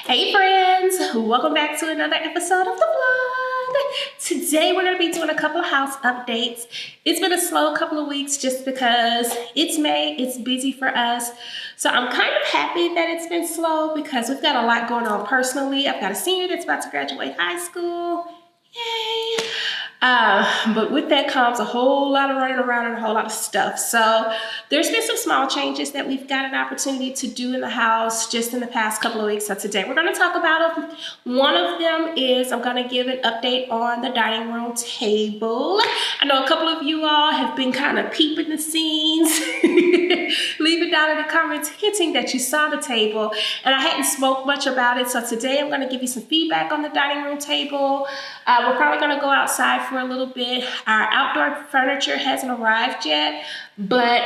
Hey friends, welcome back to another episode of the vlog. Today we're going to be doing a couple of house updates. It's been a slow couple of weeks just because it's May, it's busy for us. So I'm kind of happy that it's been slow because we've got a lot going on personally. I've got a senior that's about to graduate high school. Yay! But with that comes a whole lot of running around and a whole lot of stuff. So there's been some small changes that we've got an opportunity to do in the house just in the past couple of weeks. So today we're going to talk about them. One of them is I'm going to give an update on the dining room table. I know a couple of you all have been kind of peeping the scenes. Leave it down in the comments hinting that you saw the table, and I hadn't spoke much about it. So today I'm going to give you some feedback on the dining room table. We're probably going to go outside for a little bit. Our outdoor furniture hasn't arrived yet, but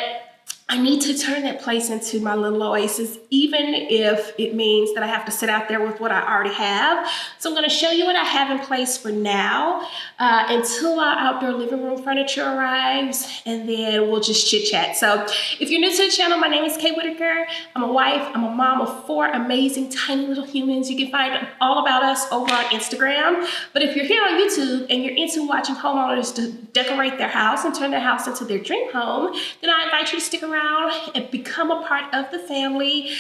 I need to turn that place into my little oasis, even if it means that I have to sit out there with what I already have. So I'm going to show you what I have in place for now until our outdoor living room furniture arrives, and then we'll just chit chat. So if you're new to the channel, my name is Kay Whitaker. I'm a wife. I'm a mom of 4 amazing tiny little humans. You can find all about us over on Instagram. But if you're here on YouTube and you're into watching homeowners to decorate their house and turn their house into their dream home, then I invite you to stick around and become a part of the family.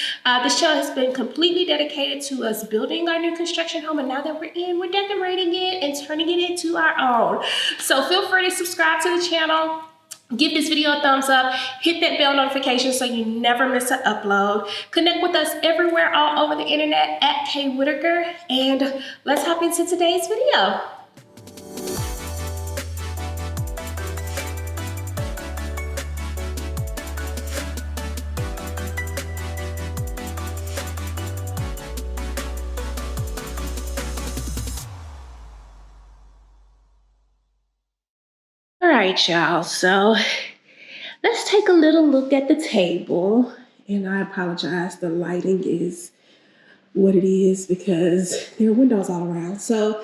This channel has been completely dedicated to us building our new construction home, and now that we're decorating it and turning it into our own. So feel free to subscribe to the channel. Give this video a thumbs up, hit that bell notification so you never miss an upload. Connect with us everywhere all over the internet at Kay Whitaker, and let's hop into today's video. All right, y'all, so let's take a little look at the table. And I apologize, the lighting is what it is because there are windows all around. So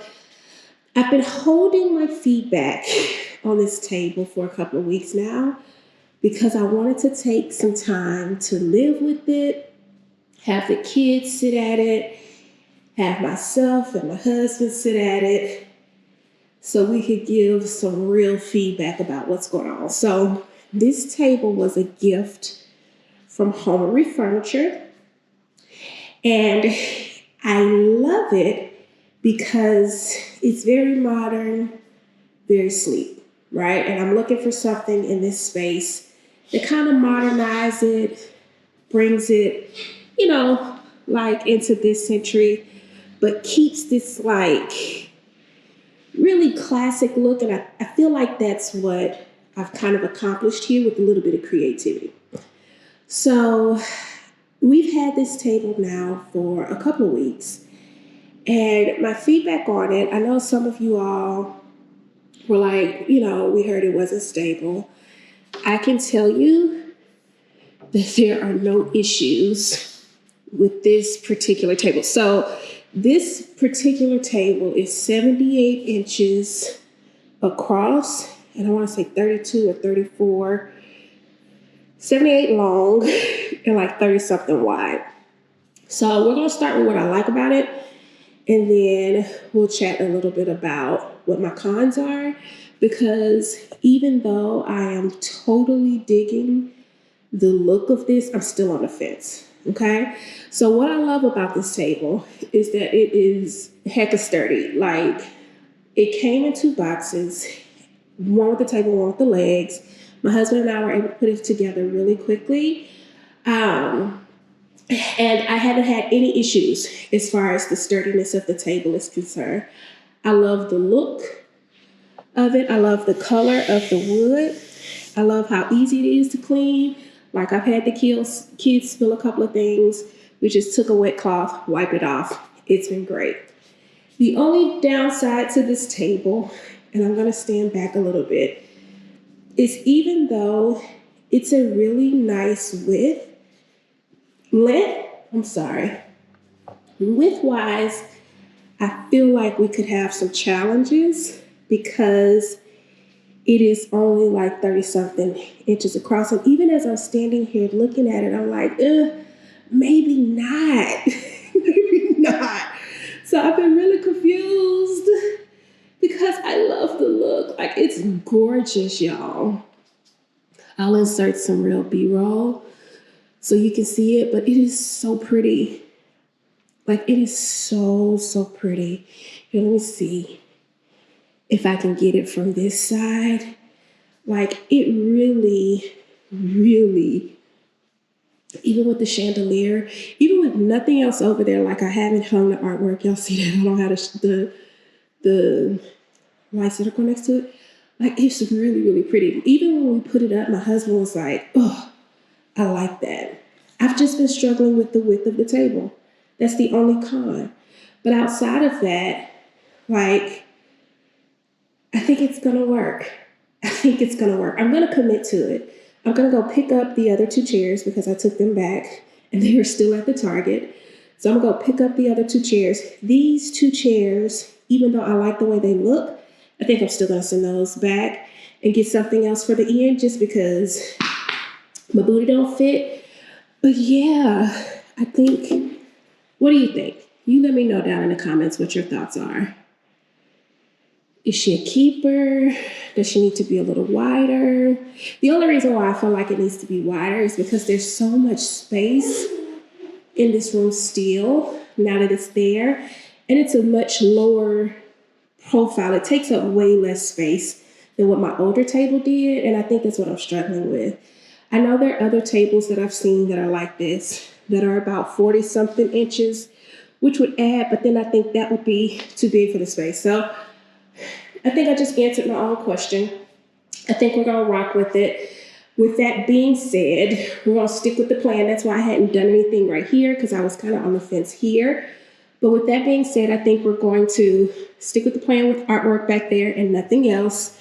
I've been holding my feedback on this table for a couple of weeks now because I wanted to take some time to live with it, have the kids sit at it, have myself and my husband sit at it, so we could give some real feedback about what's going on. So this table was a gift from Homary Furniture, and I love it because it's very modern, very sleek, right? And I'm looking for something in this space that kind of modernizes it, brings it, like into this century, but keeps this like really classic look, and I feel like that's what I've kind of accomplished here with a little bit of creativity. So we've had this table now for a couple of weeks, and my feedback on it, I know some of you all were like, we heard it wasn't stable. I can tell you that there are no issues with this particular table. So this particular table is 78 inches across, and I want to say 32 or 34, 78 long, and like 30 something wide. So we're going to start with what I like about it, and then we'll chat a little bit about what my cons are, because even though I am totally digging the look of this, I'm still on the fence. Okay, so what I love about this table is that it is hecka sturdy. Like, it came in 2 boxes, one with the table, one with the legs. My husband and I were able to put it together really quickly. And I haven't had any issues as far as the sturdiness of the table is concerned. I love the look of it. I love the color of the wood. I love how easy it is to clean. Like, I've had the kids spill a couple of things. We just took a wet cloth, wiped it off. It's been great. The only downside to this table, and I'm going to stand back a little bit, is even though it's a really nice width-wise, I feel like we could have some challenges because it is only like 30 something inches across. And even as I'm standing here looking at it, I'm like, maybe not. Maybe not. I've been really confused because I love the look. Like, it's gorgeous, y'all. I'll insert some real B-roll so you can see it, but it is so pretty. Like, it is so, so pretty. Here, let me see if I can get it from this side. Like, it really, really, even with the chandelier, even with nothing else over there, like I haven't hung the artwork. Y'all see that? I don't have the lights that are going next to it. Like, it's really, really pretty. Even when we put it up, my husband was like, oh, I like that. I've just been struggling with the width of the table. That's the only con. But outside of that, like, I think it's going to work. I think it's going to work. I'm going to commit to it. I'm going to go pick up the other 2 chairs because I took them back and they were still at the Target. So I'm going to go pick up the other 2 chairs. These 2 chairs, even though I like the way they look, I think I'm still going to send those back and get something else for the end just because my booty don't fit. But yeah, I think, what do you think? You let me know down in the comments what your thoughts are. Is she a keeper? Does she need to be a little wider? The only reason why I feel like it needs to be wider is because there's so much space in this room still, now that it's there. And it's a much lower profile. It takes up way less space than what my older table did. And I think that's what I'm struggling with. I know there are other tables that I've seen that are like this, that are about 40 something inches, which would add, but then I think that would be too big for the space. So I think I just answered my own question. I think we're going to rock with it. With that being said, we're going to stick with the plan. That's why I hadn't done anything right here because I was kind of on the fence here. But with that being said, I think we're going to stick with the plan with artwork back there and nothing else.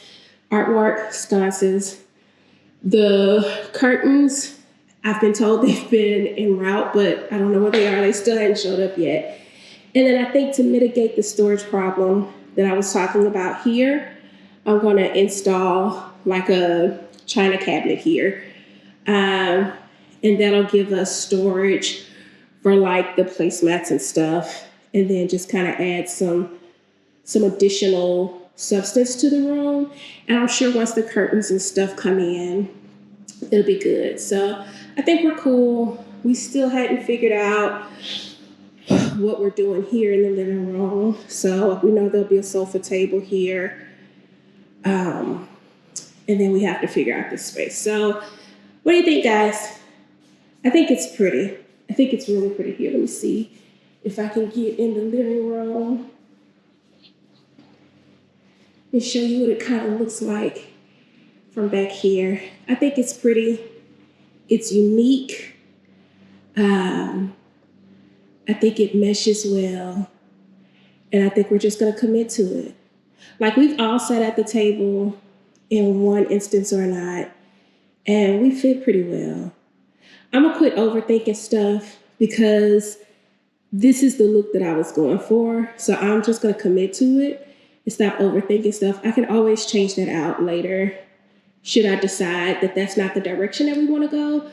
Artwork, sconces. The curtains, I've been told they've been en route, but I don't know where they are. They still hadn't showed up yet. And then I think to mitigate the storage problem that I was talking about here, I'm going to install like a china cabinet here. And that'll give us storage for like the placemats and stuff. And then just kind of add some additional substance to the room. And I'm sure once the curtains and stuff come in, it'll be good. So I think we're cool. We still hadn't figured out what we're doing here in the living room. So we know there'll be a sofa table here. And then we have to figure out this space. So what do you think, guys? I think it's pretty. I think it's really pretty here. Let me see if I can get in the living room and show you what it kind of looks like from back here. I think it's pretty. It's unique. I think it meshes well. And I think we're just going to commit to it. Like, we've all sat at the table in one instance or not, and we fit pretty well. I'm going to quit overthinking stuff because this is the look that I was going for. So I'm just going to commit to it and stop overthinking stuff. I can always change that out later should I decide that that's not the direction that we want to go.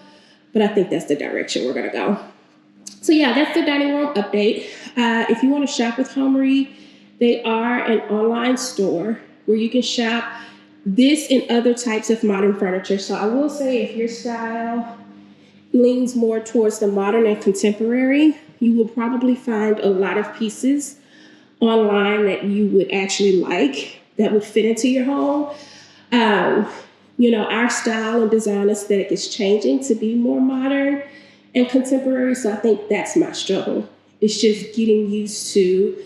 But I think that's the direction we're going to go. So yeah, that's the dining room update. If you want to shop with Homary, they are an online store where you can shop this and other types of modern furniture. So I will say, if your style leans more towards the modern and contemporary, you will probably find a lot of pieces online that you would actually like, that would fit into your home. Our style and design aesthetic is changing to be more modern and contemporary. So I think that's my struggle. It's just getting used to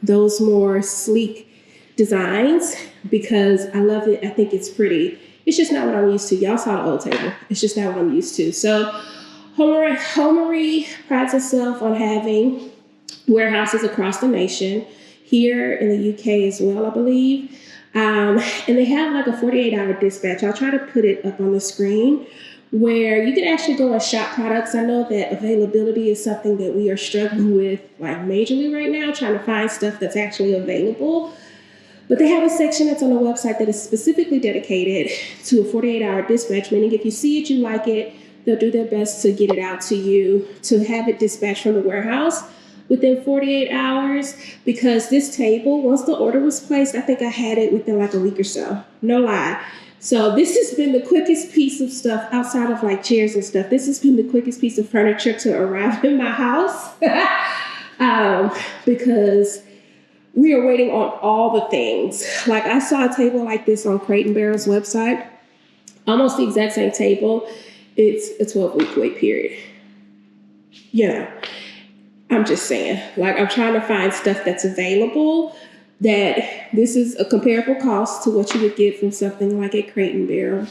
those more sleek designs because I love it. I think it's pretty. It's just not what I'm used to. Y'all saw the old table. It's just not what I'm used to. So Homary prides itself on having warehouses across the nation, here in the UK as well, I believe. And they have like a 48-hour dispatch. I'll try to put it up on the screen where you can actually go and shop products. I know that availability is something that we are struggling with like majorly right now, trying to find stuff that's actually available. But they have a section that's on the website that is specifically dedicated to a 48-hour dispatch, meaning if you see it, you like it, they'll do their best to get it out to you, to have it dispatched from the warehouse within 48 hours because this table, once the order was placed, I think I had it within like a week or so. No lie. So this has been the quickest piece of stuff outside of like chairs and stuff. This has been the quickest piece of furniture to arrive in my house because we are waiting on all the things. Like I saw a table like this on Crate and Barrel's website, almost the exact same table. It's a 12-week wait period. Yeah. I'm just saying, like, I'm trying to find stuff that's available that this is a comparable cost to what you would get from something like a Crate and Barrel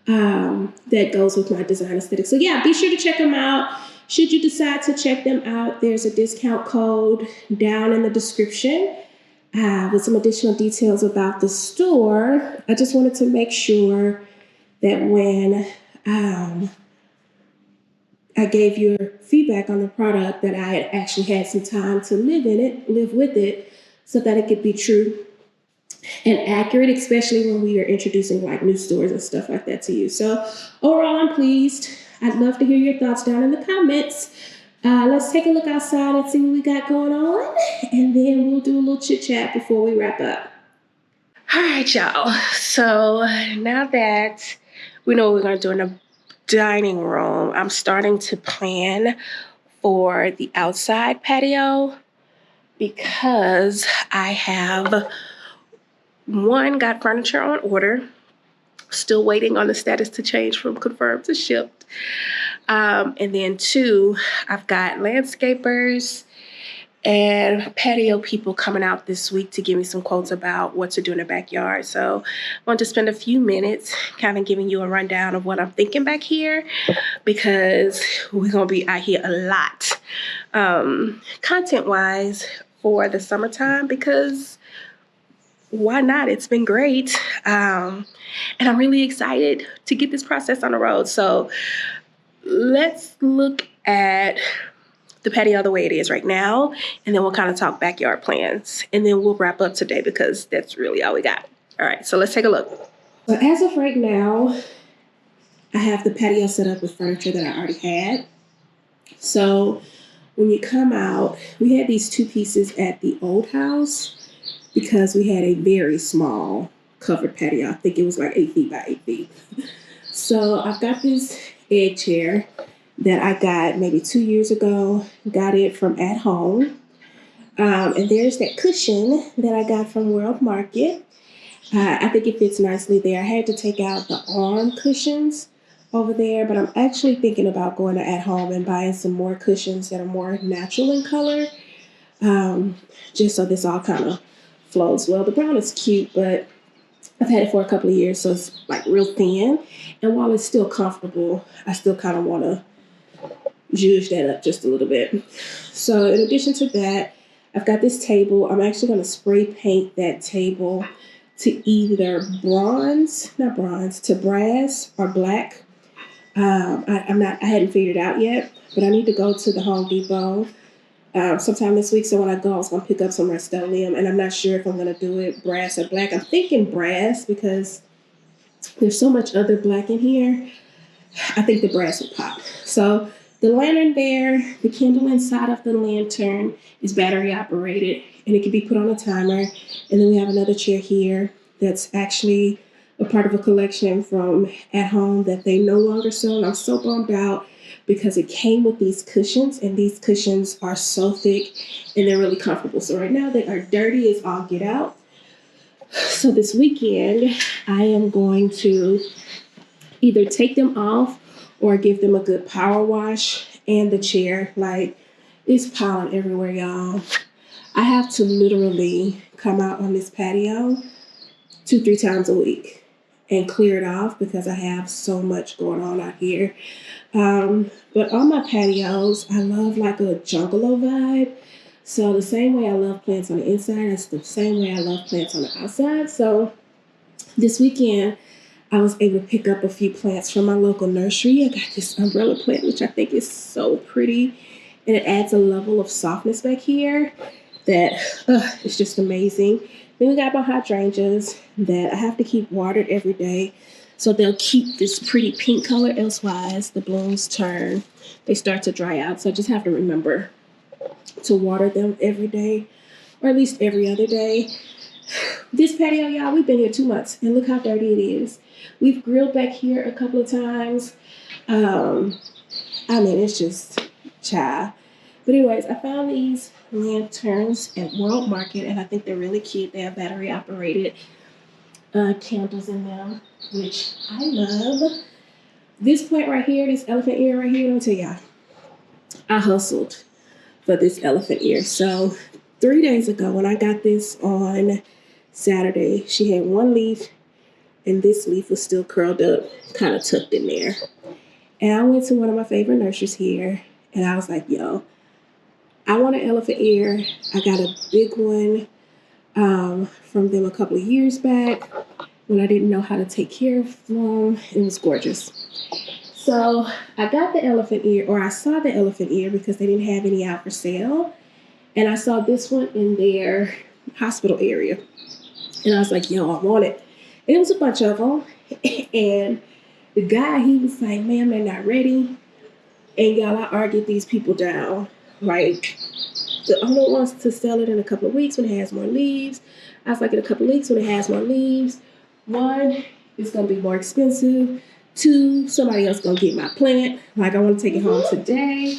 that goes with my design aesthetic. So yeah, be sure to check them out. Should you decide to check them out, there's a discount code down in the description with some additional details about the store. I just wanted to make sure that when I gave your feedback on the product that I had actually had some time to live with it, so that it could be true and accurate, especially when we are introducing like new stores and stuff like that to you. So overall, I'm pleased. I'd love to hear your thoughts down in the comments. Let's take a look outside and see what we got going on, and then we'll do a little chit chat before we wrap up. All right, y'all. So now that we know what we're going to do in the dining room, I'm starting to plan for the outside patio because I have got furniture on order, still waiting on the status to change from confirmed to shipped. And then 2, I've got landscapers and patio people coming out this week to give me some quotes about what to do in the backyard. So I want to spend a few minutes kind of giving you a rundown of what I'm thinking back here, because we're going to be out here a lot content-wise for the summertime, because why not? It's been great. And I'm really excited to get this process on the road. So let's look at the patio the way it is right now, and then we'll kind of talk backyard plans, and then we'll wrap up today because that's really all we got. All right, so let's take a look. So as of right now, I have the patio set up with furniture that I already had. So when you come out, we had these 2 pieces at the old house because we had a very small covered patio. I think it was like 8 feet by 8 feet. So I've got this egg chair that I got maybe 2 years ago. Got it from At Home. And there's that cushion that I got from World Market. I think it fits nicely there. I had to take out the arm cushions over there, but I'm actually thinking about going to At Home and buying some more cushions that are more natural in color, just so this all kind of flows well. The brown is cute, but I've had it for a couple of years, so it's like real thin. And while it's still comfortable, I still kind of want to zhuzh that up just a little bit. So in addition to that, I've got this table. I'm actually going to spray paint that table to either to brass or black. I hadn't figured it out yet, but I need to go to the Home Depot sometime this week. So when I go, I was going to pick up some Rust-Oleum, and I'm not sure if I'm going to do it brass or black. I'm thinking brass because there's so much other black in here. I think the brass would pop. So the lantern there, the candle inside of the lantern is battery operated, and it can be put on a timer. And then we have another chair here that's actually a part of a collection from At Home that they no longer sell. And I'm so bummed out because it came with these cushions, and these cushions are so thick and they're really comfortable. So right now they are dirty as all get out. So this weekend I am going to either take them off or give them a good power wash. And the chair, like, it's piling everywhere, y'all. I have to literally come out on this patio 2-3 times a week and clear it off because I have so much going on out here. But on my patios, I love like a jungalow vibe. So the same way I love plants on the inside, that's the same way I love plants on the outside. So this weekend, I was able to pick up a few plants from my local nursery. I got this umbrella plant, which I think is so pretty. And it adds a level of softness back here that is just amazing. Then we got my hydrangeas that I have to keep watered every day, so they'll keep this pretty pink color. Elsewise, the blooms turn. They start to dry out. So I just have to remember to water them every day, or at least every other day. This patio, y'all, we've been here 2 months, and look how dirty it is. We've grilled back here a couple of times. I mean, it's just child. But anyways, I found these lanterns at World Market, and I think they're really cute. They have battery operated candles in them, which I love. This plant right here, this elephant ear right here, let me tell y'all, I hustled for this elephant ear. So 3 days ago, when I got this on Saturday, she had one leaf, and this leaf was still curled up, kind of tucked in there. And I went to one of my favorite nurseries here, and I was like, yo, I want an elephant ear. I got a big one from them a couple of years back when I didn't know how to take care of them. It was gorgeous. So I got the elephant ear, or I saw the elephant ear because they didn't have any out for sale. And I saw this one in their hospital area. And I was like, yo, I want it. And it was a bunch of them. And the guy, he was like, ma'am, they're not ready. And y'all, I argued these people down. Like, the owner wants to sell it in a couple of weeks when it has more leaves. I was like, in a couple of weeks when it has more leaves. 1, it's going to be more expensive. 2, somebody else going to get my plant. Like, I want to take it home today.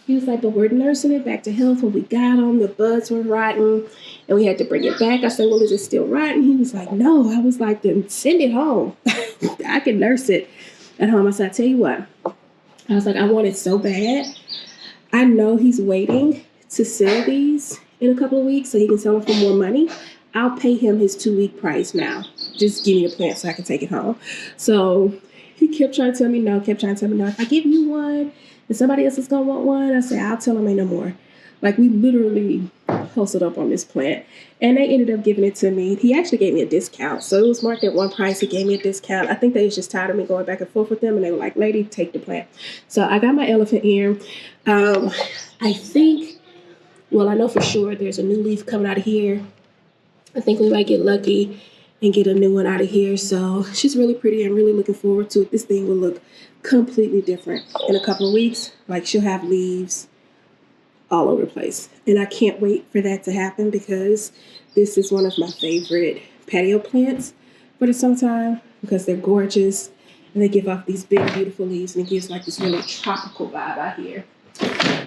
He was like, but we're nursing it back to health. When we got them, the buds were rotten, and we had to bring it back. I said, well, is it still rotten? He was like, no. I was like, then send it home. I can nurse it at home. I said, I tell you what. I was like, I want it so bad. I know he's waiting to sell these in a couple of weeks so he can sell them for more money. I'll pay him his 2-week price now. Just give me the plant so I can take it home. So he kept trying to tell me no, If I give you one and somebody else is going to want one, I say, I'll tell him ain't no more. Like, we literally hustled up on this plant. And they ended up giving it to me. He actually gave me a discount. So it was marked at one price. He gave me a discount. I think they was just tired of me going back and forth with them. And they were like, lady, take the plant. So I got my elephant ear. I think, well, I know for sure there's a new leaf coming out of here. I think we might get lucky and get a new one out of here. So she's really pretty. I'm really looking forward to it. This thing will look completely different in a couple of weeks. Like, she'll have leaves all over the place. And I can't wait for that to happen because this is one of my favorite patio plants for the summertime because they're gorgeous and they give off these big, beautiful leaves, and it gives like this really tropical vibe out here.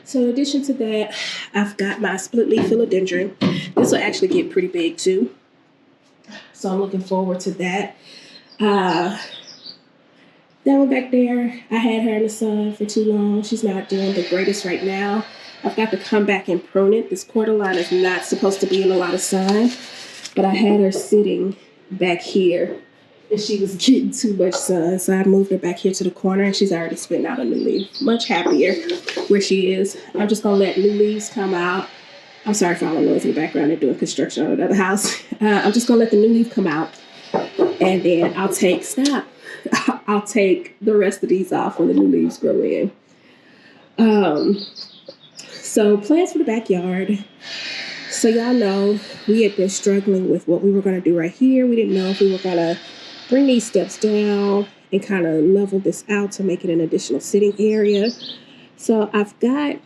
So in addition to that, I've got my split leaf philodendron. This will actually get pretty big too. So I'm looking forward to that. That one back there, I had her in the sun for too long. She's not doing the greatest right now. I've got to come back and prune it. This cordyline is not supposed to be in a lot of sun, but I had her sitting back here and she was getting too much sun. So I moved her back here to the corner and she's already spitting out a new leaf. Much happier where she is. I'm just going to let new leaves come out. I'm sorry for all the noise in the background. They're doing construction on another house. I'm just going to let the new leaf come out and then I'll take the rest of these off when the new leaves grow in. So plans for the backyard. So y'all know we had been struggling with what we were going to do right here. We didn't know if we were going to bring these steps down and kind of level this out to make it an additional sitting area. So I've got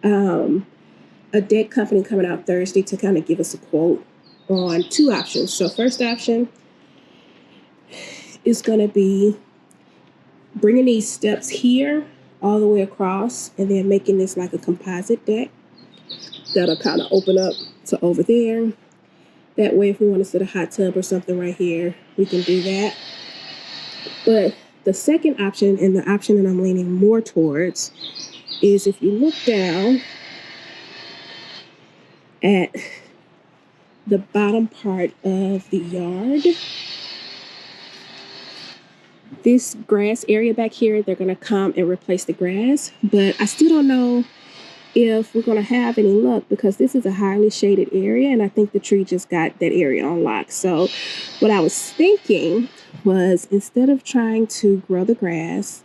a deck company coming out Thursday to kind of give us a quote on 2 options. So first option is going to be bringing these steps here all the way across and then making this like a composite deck that'll kind of open up to over there. That way, if we want to set a hot tub or something right here, we can do that. But the second option, and the option that I'm leaning more towards, is if you look down at the bottom part of the yard, this grass area back here, they're going to come and replace the grass. But I still don't know if we're going to have any luck because this is a highly shaded area and I think the tree just got that area on lock. So what I was thinking was instead of trying to grow the grass,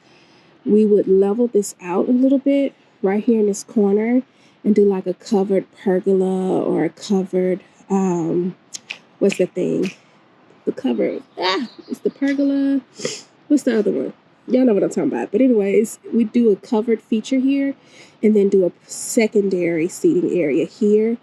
we would level this out a little bit right here in this corner and do like a covered pergola or a covered, what's the thing? The cover, it's the pergola. What's the other one? Y'all know what I'm talking about. But anyways, we do a covered feature here and then do a secondary seating area here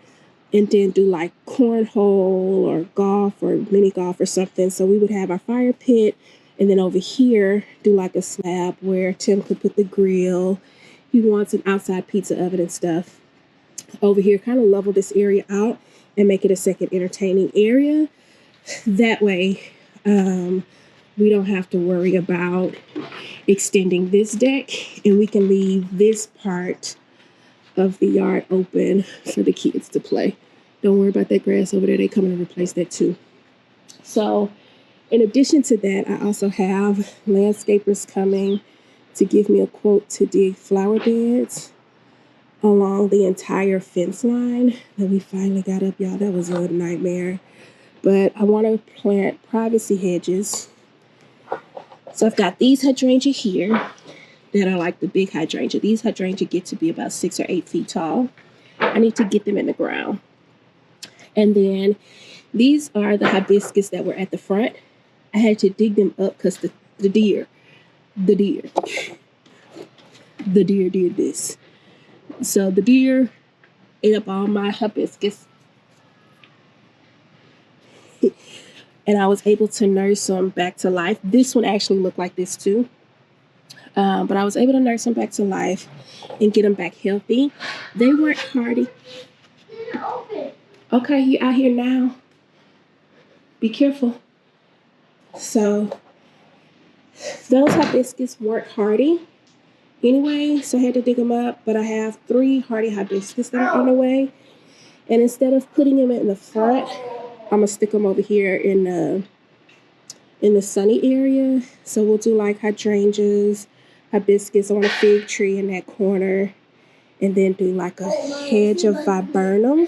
and then do like cornhole or golf or mini golf or something. So we would have our fire pit and then over here do like a slab where Tim could put the grill. He wants an outside pizza oven and stuff. Over here, kind of level this area out and make it a second entertaining area. That way, we don't have to worry about extending this deck, and we can leave this part of the yard open for the kids to play. Don't worry about that grass over there. They come in and replace that too. So in addition to that, I also have landscapers coming to give me a quote to dig flower beds along the entire fence line that we finally got up, y'all. That was a nightmare. But I want to plant privacy hedges. So I've got these hydrangea here that are like the big hydrangea. These hydrangea get to be about 6 or 8 feet tall. I need to get them in the ground. And then these are the hibiscus that were at the front. I had to dig them up because the deer did this. So the deer ate up all my hibiscus. And I was able to nurse them back to life. This one actually looked like this too. But I was able to nurse them back to life and get them back healthy. They weren't hardy. Okay, you out here now. Be careful. So those hibiscus weren't hardy anyway, so I had to dig them up. But I have 3 hardy hibiscus that are on the way. And instead of putting them in the front, I'm gonna stick them over here in the sunny area. So we'll do like hydrangeas, hibiscus on a fig tree in that corner, and then do like a hedge of viburnum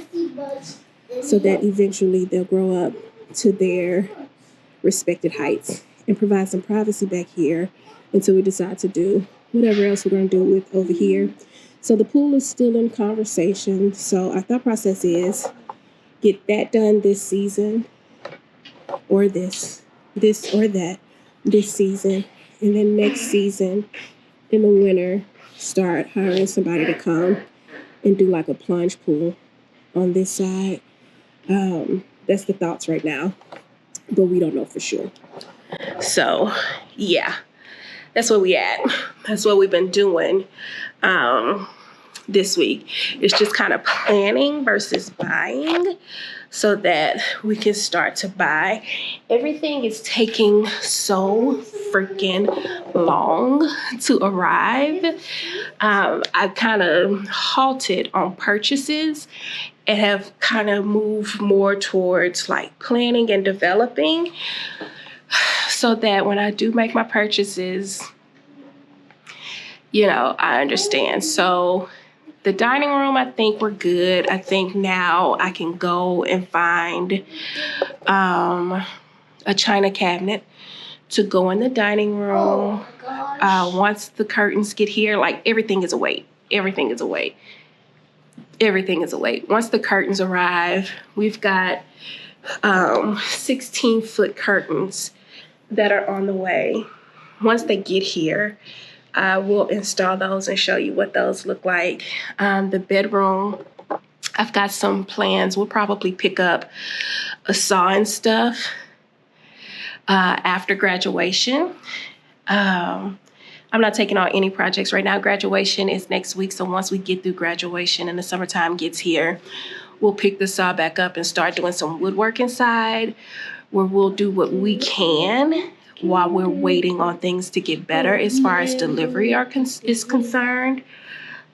so that eventually they'll grow up to their respected heights and provide some privacy back here until we decide to do whatever else we're going to do with over here. So the pool is still in conversation. So our thought process is get that done this season, or this or that this season, and then next season in the winter start hiring somebody to come and do like a plunge pool on this side. That's the thoughts right now, but we don't know for sure. So yeah, that's where we at. That's what we've been doing this week. It's just kind of planning versus buying so that we can start to buy. Everything is taking so freaking long to arrive. I kind of halted on purchases and have kind of moved more towards like planning and developing so that when I do make my purchases, I understand. So the dining room, I think we're good. I think now I can go and find a china cabinet to go in the dining room. Once the curtains get here, like everything is a wait. Everything is a wait. Once the curtains arrive, we've got 16-foot curtains that are on the way. Once they get here, I will install those and show you what those look like. The bedroom, I've got some plans. We'll probably pick up a saw and stuff after graduation. I'm not taking on any projects right now. Graduation is next week, so once we get through graduation and the summertime gets here, we'll pick the saw back up and start doing some woodwork inside, where we'll do what we can while we're waiting on things to get better as far as delivery is concerned.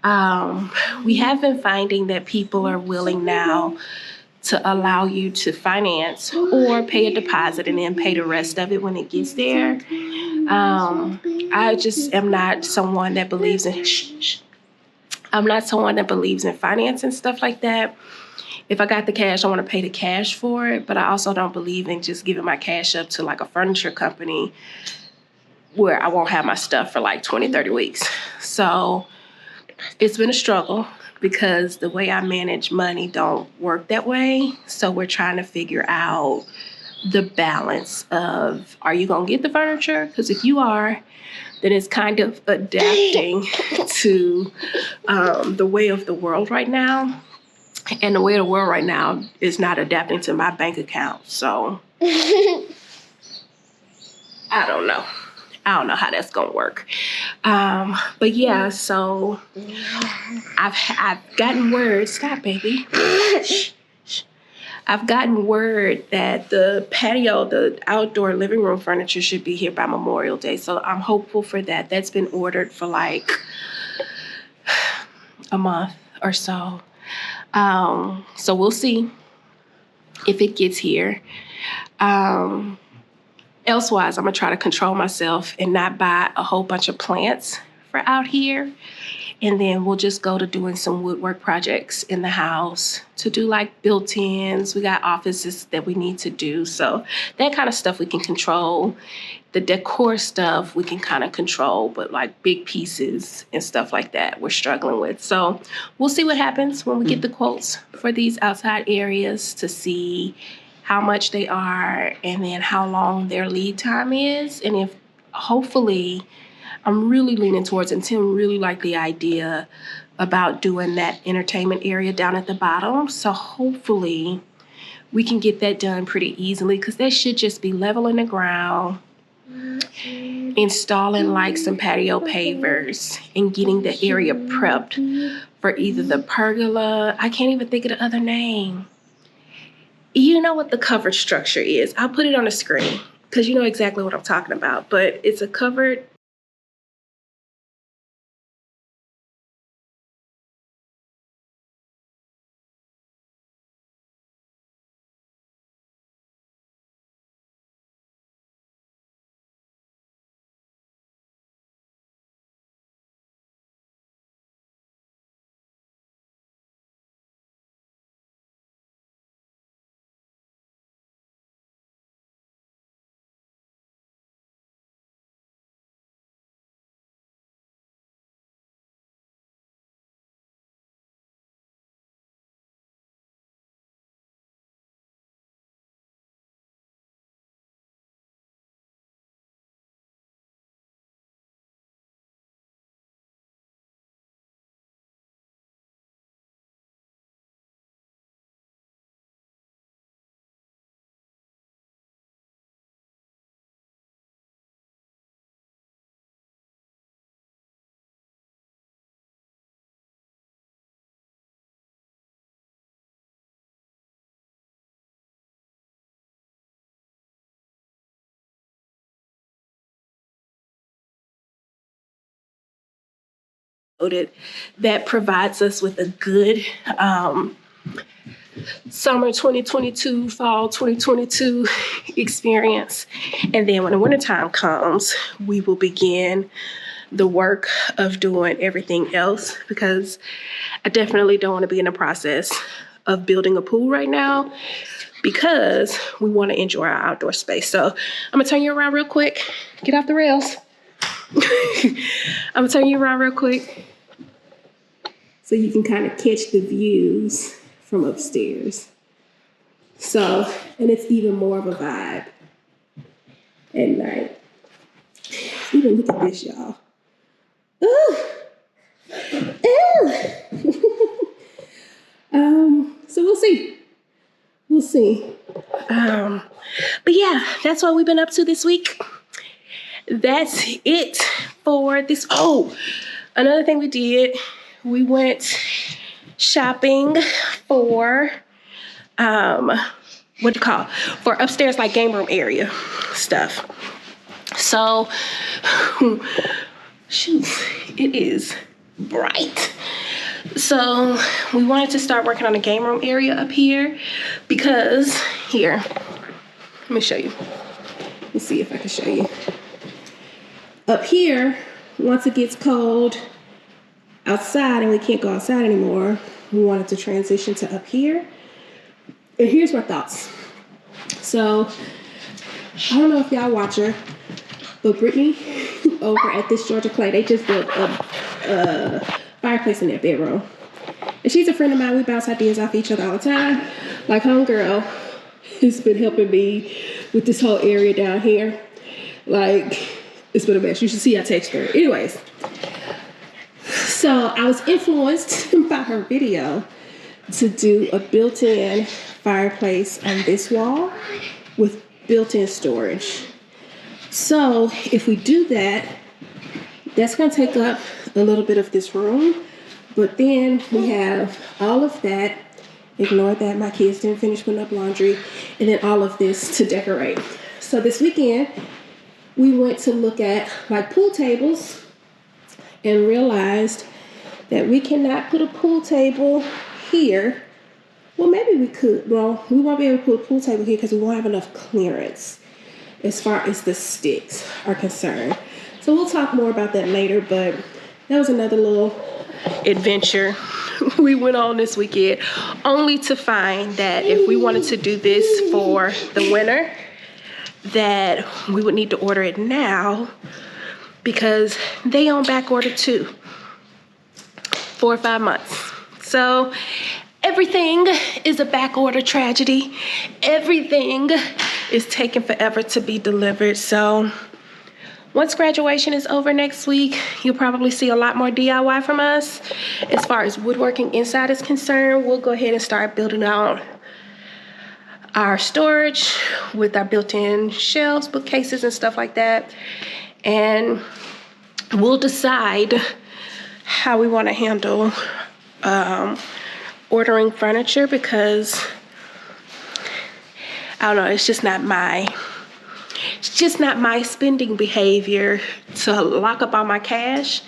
We have been finding that people are willing now to allow you to finance or pay a deposit and then pay the rest of it when it gets there. I just am not someone that believes in finance and stuff like that. If I got the cash, I want to pay the cash for it, but I also don't believe in just giving my cash up to like a furniture company where I won't have my stuff for like 20, 30 weeks. So it's been a struggle because the way I manage money don't work that way. So we're trying to figure out the balance of, are you going to get the furniture? Because if you are, that is kind of adapting to the way of the world right now. And the way of the world right now is not adapting to my bank account. So I don't know. I don't know how that's gonna work. But yeah, so I've gotten word. Stop, baby. I've gotten word that the patio, the outdoor living room furniture should be here by Memorial Day. So I'm hopeful for that. That's been ordered for like a month or so. So we'll see if it gets here. Elsewise, I'm gonna try to control myself and not buy a whole bunch of plants for out here. And then we'll just go to doing some woodwork projects in the house to do like built-ins. We got offices that we need to do. So that kind of stuff we can control. The decor stuff we can kind of control, but like big pieces and stuff like that we're struggling with. So we'll see what happens when we get the quotes for these outside areas to see how much they are and then how long their lead time is. And if hopefully I'm really leaning towards, and Tim really liked the idea about doing that entertainment area down at the bottom. So hopefully we can get that done pretty easily because that should just be leveling the ground, installing like some patio pavers and getting the area prepped for either the pergola. I can't even think of the other name. You know what the covered structure is. I'll put it on the screen because you know exactly what I'm talking about, but it's a covered that provides us with a good summer 2022, fall 2022 experience. And then when the wintertime comes, we will begin the work of doing everything else because I definitely don't want to be in the process of building a pool right now because we want to enjoy our outdoor space. So I'm gonna turn you around real quick. Get off the rails. I'm gonna turn you around real quick so you can kind of catch the views from upstairs. So, and it's even more of a vibe at night. Even look at this, y'all. Ooh. Ooh. So we'll see. We'll see. But yeah, that's what we've been up to this week. That's it for this. Oh, another thing we did, we went shopping for for upstairs like game room area stuff. So shoot, it is bright. So we wanted to start working on the game room area up here because here, let me show you. Let's see if I can show you. Up here, once it gets cold outside and we can't go outside anymore, we wanted to transition to up here. And here's my thoughts. So, I don't know if y'all watch her, but Brittany over at this Georgia Clay, they just built a fireplace in their bedroom. And she's a friend of mine. We bounce ideas off each other all the time. Like homegirl has been helping me with this whole area down here. Like, It's been a mess. You should see I text her. Anyways, so I was influenced by her video to do a built-in fireplace on this wall with built-in storage. So if we do that, that's going to take up a little bit of this room, but then we have all of that. Ignore that my kids didn't finish putting up laundry, and then all of this to decorate. So this weekend we went to look at like pool tables and realized that we cannot put a pool table here. Well, maybe we could. Well, we won't be able to put a pool table here because we won't have enough clearance as far as the sticks are concerned. So we'll talk more about that later, but that was another little adventure we went on this weekend, only to find that if we wanted to do this for the winter, that we would need to order it now because they on back order too, 4 or 5 months. So everything is a back order tragedy. Everything is taking forever to be delivered. So once graduation is over next week, you'll probably see a lot more DIY from us. As far as woodworking inside is concerned, we'll go ahead and start building out our storage with our built-in shelves, bookcases, and stuff like that. And we'll decide how we want to handle ordering furniture, because I don't know, it's just not my spending behavior to lock up all my cash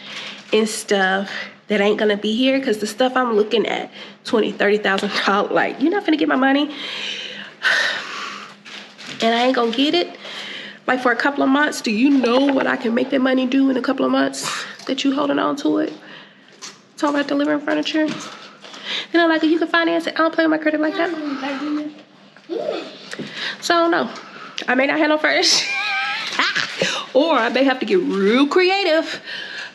in stuff that ain't gonna be here, because the stuff I'm looking at, $20,000, $30,000, like, you're not gonna get my money. And I ain't gonna get it like for a couple of months. Do you know what I can make that money do in a couple of months that you holding on to it? Talk about delivering furniture. You know, like, you can finance it. I don't play with my credit like that. So I don't know. I may not have no furniture. Or I may have to get real creative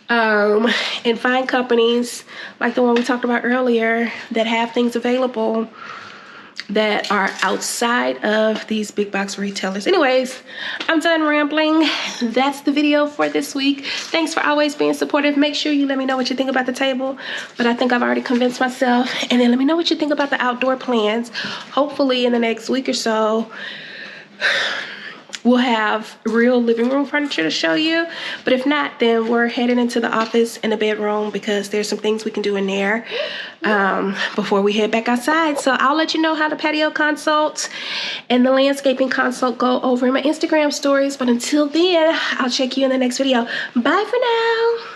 and find companies like the one we talked about earlier that have things available that are outside of these big box retailers. Anyways, I'm done rambling. That's the video for this week. Thanks for always being supportive. Make sure you let me know what you think about the table, but I think I've already convinced myself. And then let me know what you think about the outdoor plans. Hopefully in the next week or so, we'll have real living room furniture to show you. But if not, then we're heading into the office and the bedroom, because there's some things we can do in there before we head back outside. So I'll let you know how the patio consult and the landscaping consult go over in my Instagram stories. But until then, I'll check you in the next video. Bye for now.